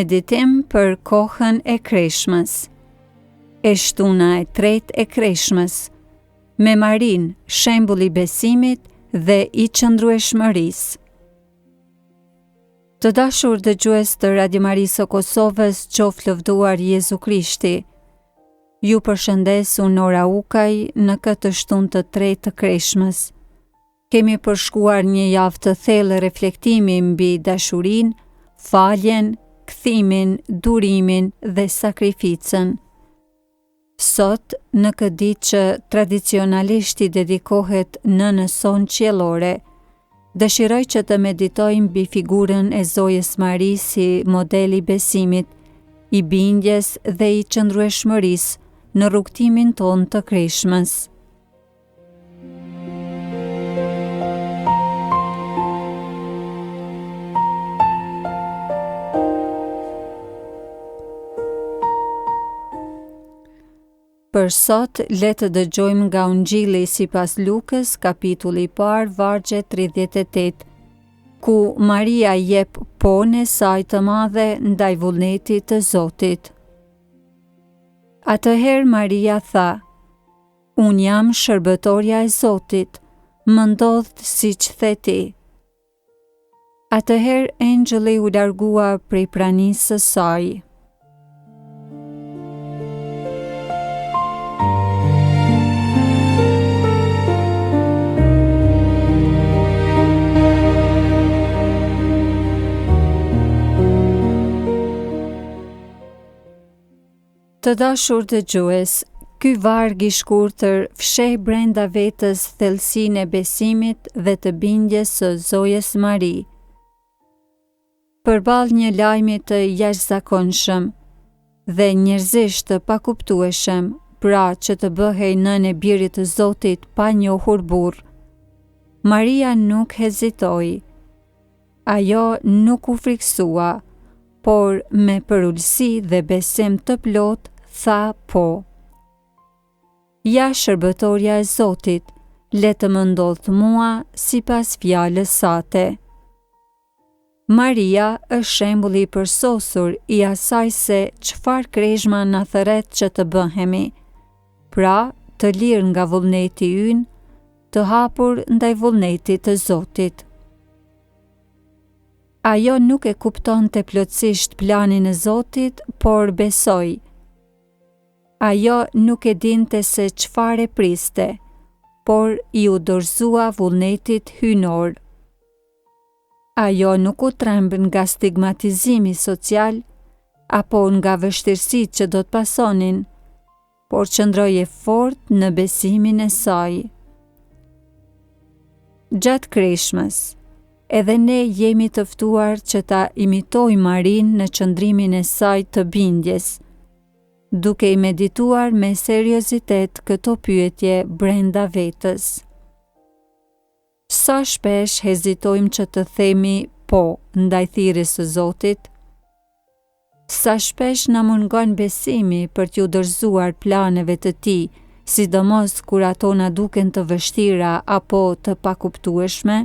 Meditim për kohën e kreshmës. E shtuna e tretë e kreshmës, me Marinë, shembulli i besimit dhe i qëndrueshmërisë. Të dashur dëgjues të Radio Marisë së Kosovës, qoftë lëvduar Jezu Krishti. Ju përshëndes unë Nora Ukaj në këtë shtunë të tretë të kreshmës. Kemi përshkuar një javë të thellë reflektimi mbi dashurinë, faljen, kthimin, durimin dhe sakrificën. Sot, në këtë ditë që tradicionalisht i dedikohet nënës sonë qiellore, dëshiroj që të meditojmë mbi figurën e Zojës Marie si modeli i besimit, i bindjes dhe i qëndrueshmërisë në rrugtimin tonë të kreshmës. Për sot, le të dëgjojmë nga Ungjilli sipas Lukës, kapitulli i parë, vargje 38, ku Maria jep ponë e saj të madhe ndaj vullnetit të Zotit. Atëherë Maria tha: "Unë jam shërbëtorja e Zotit, më ndodh siç the ti." Atëherë engjëlli u largua prej pranisë së saj. Të dashur dëgjues, ky varg i shkurtër fsheh brenda vetës thellësinë e besimit dhe të bindjes së Zojës Marie. Përballë një lajmi të jashtëzakonshëm dhe njerëzisht të pakuptueshëm, pra që të bëhej nënë e birit të Zotit pa njohur burr, Maria nuk hezitoi. Ajo nuk u friksua, por me përulësi dhe besim të plot tha po. Ja shërbëtorja e Zotit, le të më ndodh mua sipas fjalës sate. Maria është shembulli i përsosur i asaj se çfarë kreshma na thërret që të bëhemi, pra të lirë nga vullneti ynë, të hapur ndaj vullnetit të Zotit. Ajo nuk e kuptonte plotësisht planin e Zotit, por besoi. Ajo nuk e dinte se çfarë priste, por i u dorëzua vullnetit hyjnor. Ajo nuk u tremb nga stigmatizimi social apo nga vështirësitë që do të pasonin, por qëndroi e fortë në besimin e saj. Gjatë kreshmës, edhe ne jemi të ftuar që ta imitojmë Marinë në qëndrimin e saj të bindjes, duke i medituar me seriozitet këto pyetje brenda vetës. Sa shpesh hezitojmë që të themi po ndaj thirrjes së Zotit? Sa shpesh na mungon besimi për t'u dorëzuar planeve të Tij, sidomos kur ato na duken të vështira apo të pakuptueshme?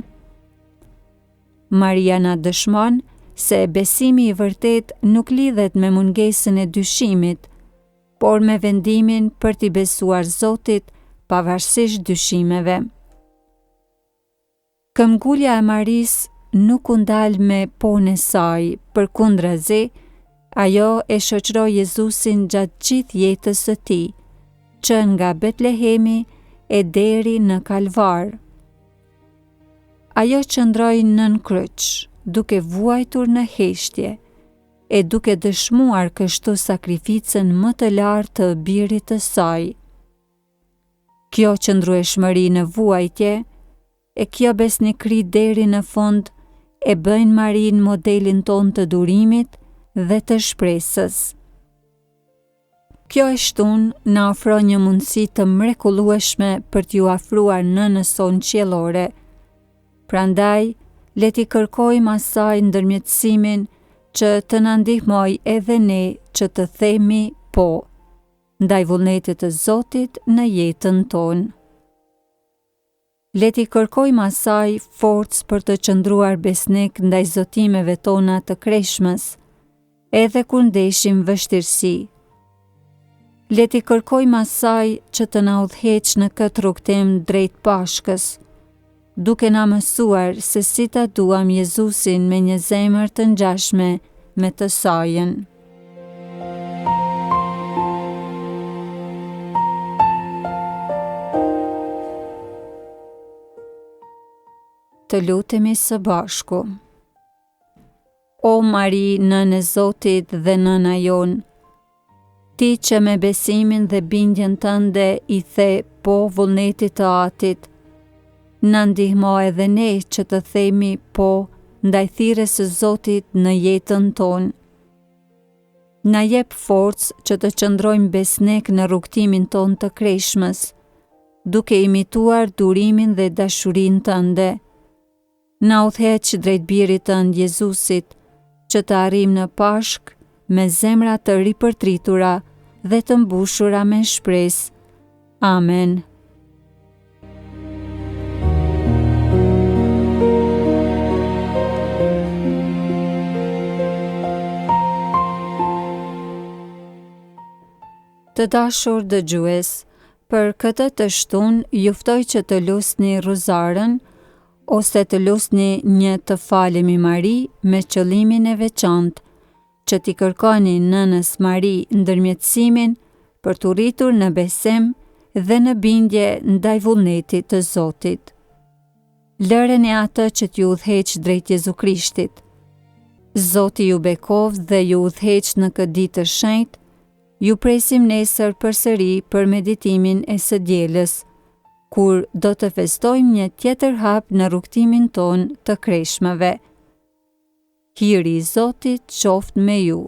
Maria na dëshmon se besimi i vërtet nuk lidhet me mungesën e dyshimit, por me vendimin për t'i besuar Zotit pavarësisht dyshimeve. Këmbgulja e Marisë nuk u ndal me ponë e saj, përkundrazi, ajo e shoqëroi Jezusin gjatë gjithë jetës së tij, që nga Betlehemi e deri në Kalvar. Ajo qëndroi nën kryq, duke vuajtur në heshtje, e duke dëshmuar kështu sakrificën më të lartë të birit të saj. Kjo qëndrueshmëri në vuajtje, e kjo besnikëri deri në fund, e bëjnë Marinë modelin ton të durimit dhe të shpresës. Kjo e shtunë na ofron një mundësi të mrekullueshme për t'ju afruar nënës sonë qiellore. Prandaj, le t'i kërkojmë asaj ndërmjetësimin që të na ndihmoj edhe ne që të themi po ndaj vullnetit të Zotit në jetën tonë. Le t'i kërkojmë asaj forcë për të qëndruar besnik ndaj zotimeve tona të kreshmës, edhe kur ndeshim vështirësi. Le t'i kërkojmë asaj që të na udhëheq në këtë rrugtim drejt Pashkës, duke na mësuar se si ta duam Jezusin me një zemër të ngjashme me të sajën. Të lutemi së bashku. O Mari, nënë e Zotit dhe nëna jonë, ti që me besimin dhe bindjen tënde i the po vullnetit të Atit, na ndihmo edhe ne që të themi po ndaj thirrjes së Zotit në jetën tonë. Na jep forcë që të qëndrojmë besnik në rrugtimin tonë të kreshmës, duke imituar durimin dhe dashurinë tënde. Na udhëheq drejt birit tënd Jezusit, që të arrijmë në Pashkë me zemra të ripërtritura dhe të mbushura me shpresë. Amen. Të dashur dëgjues, për këtë të shtunë juftoj që të lusni rozarën ose të lusni një të falemi Mari me qëllimin e veçantë, që t'i kërkoni nënës Mari ndërmjetësimin për t'u rritur në besim dhe në bindje ndaj vullnetit të Zotit. Lëreni atë që t'ju udhëheq drejt Jezu Krishtit. Zoti ju bekov dhe ju udhëheq në këtë ditë të shenjtë. Ju presim nesër përsëri për meditimin e së dielës, kur do të festojmë një tjetër hap në rrugtimin ton të kreshmave. Hiri i Zotit qoftë me ju.